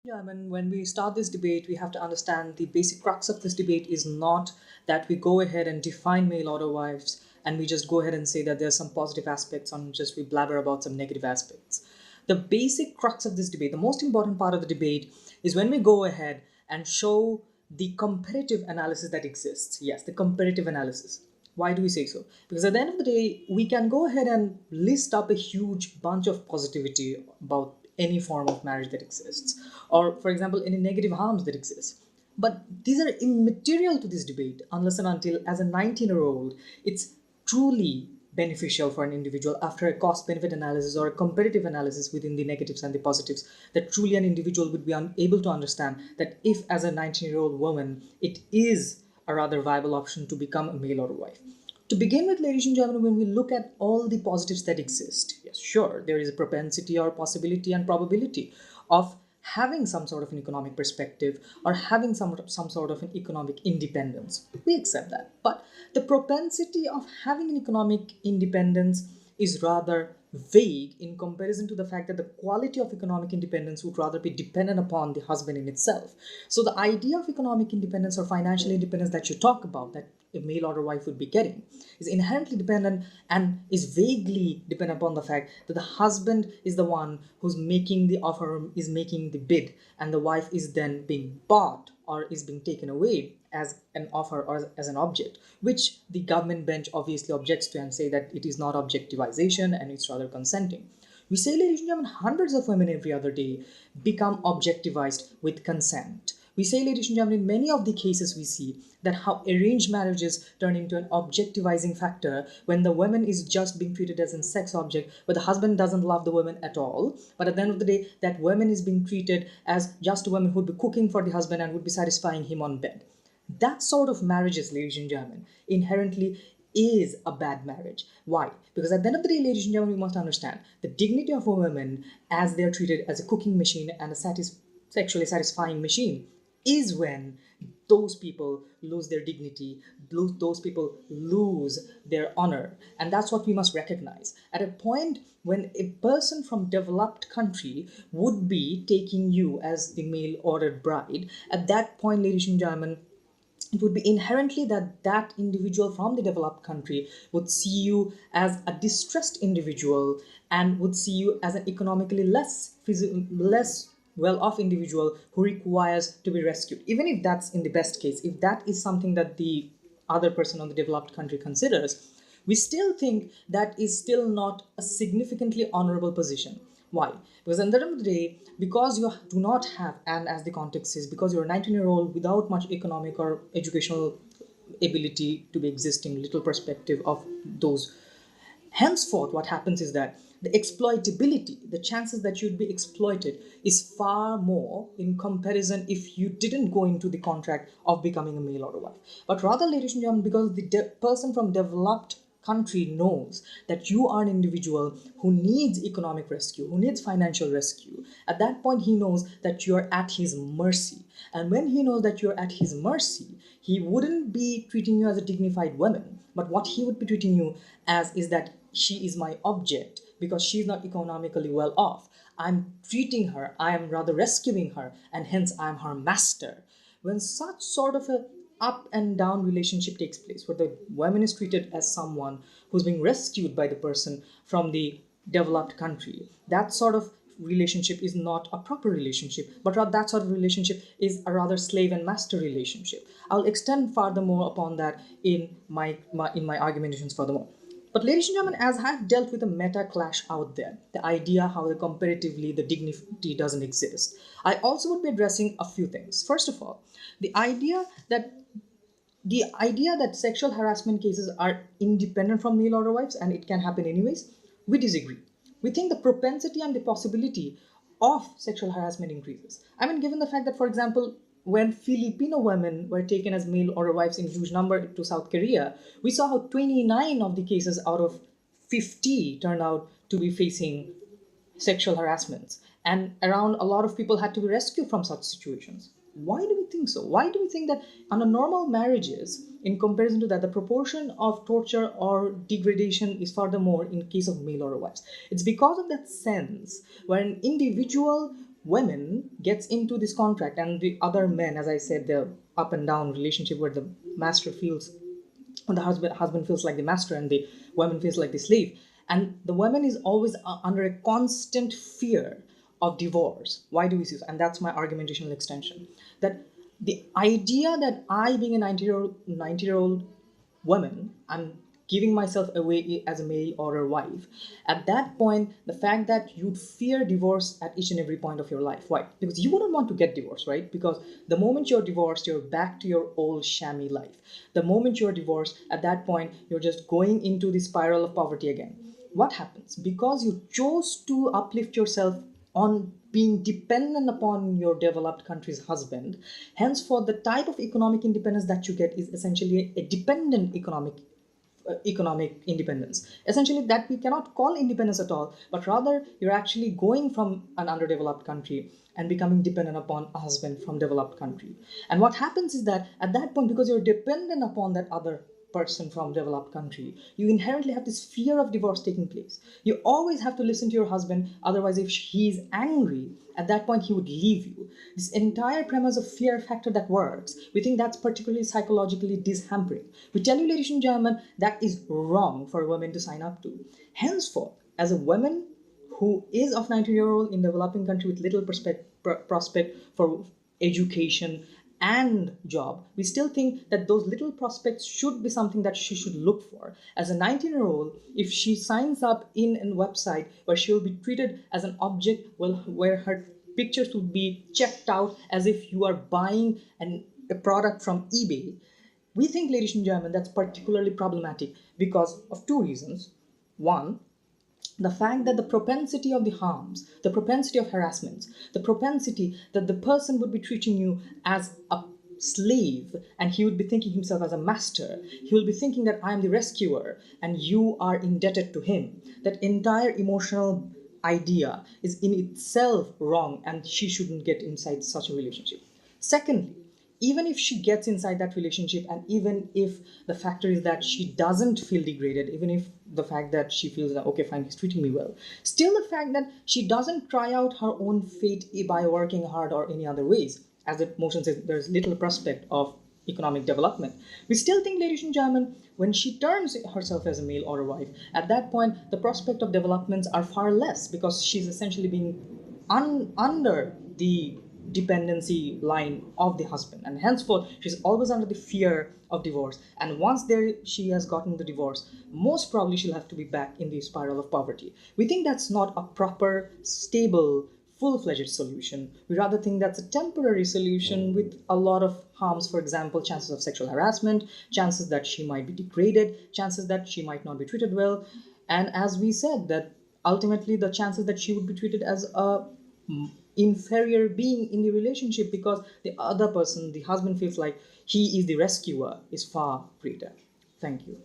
Yeah, I mean, when we start this debate, we have to understand the basic crux of this debate is not that we go ahead and define mail order wives and we just go ahead and say that there's some positive aspects and just we blabber about some negative aspects. The basic crux of this debate, the most important part of the debate, is when we go ahead and show the comparative analysis that exists. Yes, the comparative analysis. Why do we say so? Because at the end of the day, we can go ahead and list up a huge bunch of positivity about any form of marriage that exists, or, for example, any negative harms that exist. But these are immaterial to this debate unless and until, as a 19-year-old, it's truly beneficial for an individual after a cost benefit analysis or a comparative analysis within the negatives and the positives, that truly an individual would be able to understand that if, as a 19-year-old woman, it is a rather viable option to become a male or a wife. To begin with, ladies and gentlemen, when we look at all the positives that exist, yes, sure, there is a propensity or possibility and probability of having some sort of an economic perspective or having some sort of an economic independence. We accept that. But the propensity of having an economic independence is rather vague in comparison to the fact that the quality of economic independence would rather be dependent upon the husband in itself. So the idea of economic independence or financial independence that you talk about, that a male or a wife would be getting, is inherently dependent and is vaguely dependent upon the fact that the husband is the one who's making the offer, is making the bid, and the wife is then being bought or is being taken away as an offer or as an object, which the government bench obviously objects to and say that it is not objectivization and it's rather consenting. We say, ladies and gentlemen, hundreds of women every other day become objectivized with consent. We say, ladies and gentlemen, in many of the cases we see that how arranged marriages turn into an objectivizing factor when the woman is just being treated as a sex object, but the husband doesn't love the woman at all. But at the end of the day, that woman is being treated as just a woman who would be cooking for the husband and would be satisfying him on bed. That sort of marriages, ladies and gentlemen, inherently is a bad marriage. Why? Because at the end of the day, ladies and gentlemen, we must understand the dignity of a woman as they are treated as a cooking machine and a sexually satisfying machine is when those people lose their dignity, those people lose their honor. And that's what we must recognize. At a point when a person from developed country would be taking you as the male ordered bride, at that point, ladies and gentlemen, it would be inherently that that individual from the developed country would see you as a distressed individual and would see you as an economically less well-off individual who requires to be rescued. Even if that's in the best case, if that is something that the other person on the developed country considers, we still think that is still not a significantly honorable position. Why? Because at the end of the day, because you do not have, and as the context is, because you're a 19-year-old without much economic or educational ability to be existing, little perspective of those. Henceforth, what happens is that the exploitability, the chances that you'd be exploited, is far more in comparison if you didn't go into the contract of becoming a male or a wife. But rather, ladies and gentlemen, because the person from developed country knows that you are an individual who needs economic rescue, who needs financial rescue, at that point he knows that you're at his mercy. And when he knows that you're at his mercy, he wouldn't be treating you as a dignified woman, but what he would be treating you as is that she is my object because she's not economically well off. I'm treating her, I am rather rescuing her, and hence I am her master. When such sort of a up and down relationship takes place, where the woman is treated as someone who's being rescued by the person from the developed country, that sort of relationship is not a proper relationship, but rather that sort of relationship is a rather slave and master relationship. I'll extend furthermore upon that in my argumentations furthermore. But ladies and gentlemen, as I've dealt with the meta clash out there, the idea how comparatively the dignity doesn't exist, I also would be addressing a few things. First of all, the idea that sexual harassment cases are independent from male order wives and it can happen anyways, we disagree. We think the propensity and the possibility of sexual harassment increases. I mean, given the fact that, for example, when Filipino women were taken as male order wives in huge number to South Korea, we saw how 29 of the cases out of 50 turned out to be facing sexual harassments, and around a lot of people had to be rescued from such situations. Why do we think so? Why do we think that under normal marriages, in comparison to that, the proportion of torture or degradation is furthermore in case of male or wives? It's because of that sense where an individual women gets into this contract, and the other men, as I said, the up and down relationship where the master feels, the husband feels like the master and the woman feels like the slave, and the woman is always under a constant fear of divorce. Why do we see this? And that's my argumentational extension, that the idea that I, being a 90-year-old woman, I'm giving myself away as a male or a wife. At that point, the fact that you'd fear divorce at each and every point of your life. Why? Because you wouldn't want to get divorced, right? Because the moment you're divorced, you're back to your old shammy life. The moment you're divorced, at that point, you're just going into the spiral of poverty again. What happens? Because you chose to uplift yourself on being dependent upon your developed country's husband, henceforth the type of economic independence that you get is essentially a dependent economic independence, essentially, that we cannot call independence at all, but rather you're actually going from an underdeveloped country and becoming dependent upon a husband from developed country. And what happens is that at that point, because you're dependent upon that other person from developed country, you inherently have this fear of divorce taking place. You always have to listen to your husband, otherwise if he's angry, at that point he would leave you. This entire premise of fear factor that works, we think that's particularly psychologically dishampering. We tell you, ladies and gentlemen, that is wrong for women to sign up to. Henceforth, as a woman who is of 90-year-old in developing country with little prospect for education and job, we still think that those little prospects should be something that she should look for. As a 19-year-old, if she signs up in a website where she will be treated as an object, well, where her pictures would be checked out as if you are buying a product from eBay, we think, ladies and gentlemen, that's particularly problematic because of two reasons. One, the fact that the propensity of the harms, the propensity of harassments, the propensity that the person would be treating you as a slave and he would be thinking himself as a master, he will be thinking that I am the rescuer and you are indebted to him. That entire emotional idea is in itself wrong and she shouldn't get inside such a relationship. Secondly, even if she gets inside that relationship and even if the factor is that she doesn't feel degraded, even if the fact that she feels that okay fine, he's treating me well, still the fact that she doesn't try out her own fate by working hard or any other ways, as the motion says, there's little prospect of economic development, we still think, ladies and gentlemen, when she turns herself as a male or a wife, at that point the prospect of developments are far less because she's essentially being under the dependency line of the husband, and henceforth she's always under the fear of divorce, and once there she has gotten the divorce, most probably she'll have to be back in the spiral of poverty. We think that's not a proper, stable, full-fledged solution. We rather think that's a temporary solution with a lot of harms. For example, chances of sexual harassment, chances that she might be degraded, chances that she might not be treated well, and as we said, that ultimately the chances that she would be treated as a inferior being in the relationship because the other person, the husband, feels like he is the rescuer is far greater. Thank you.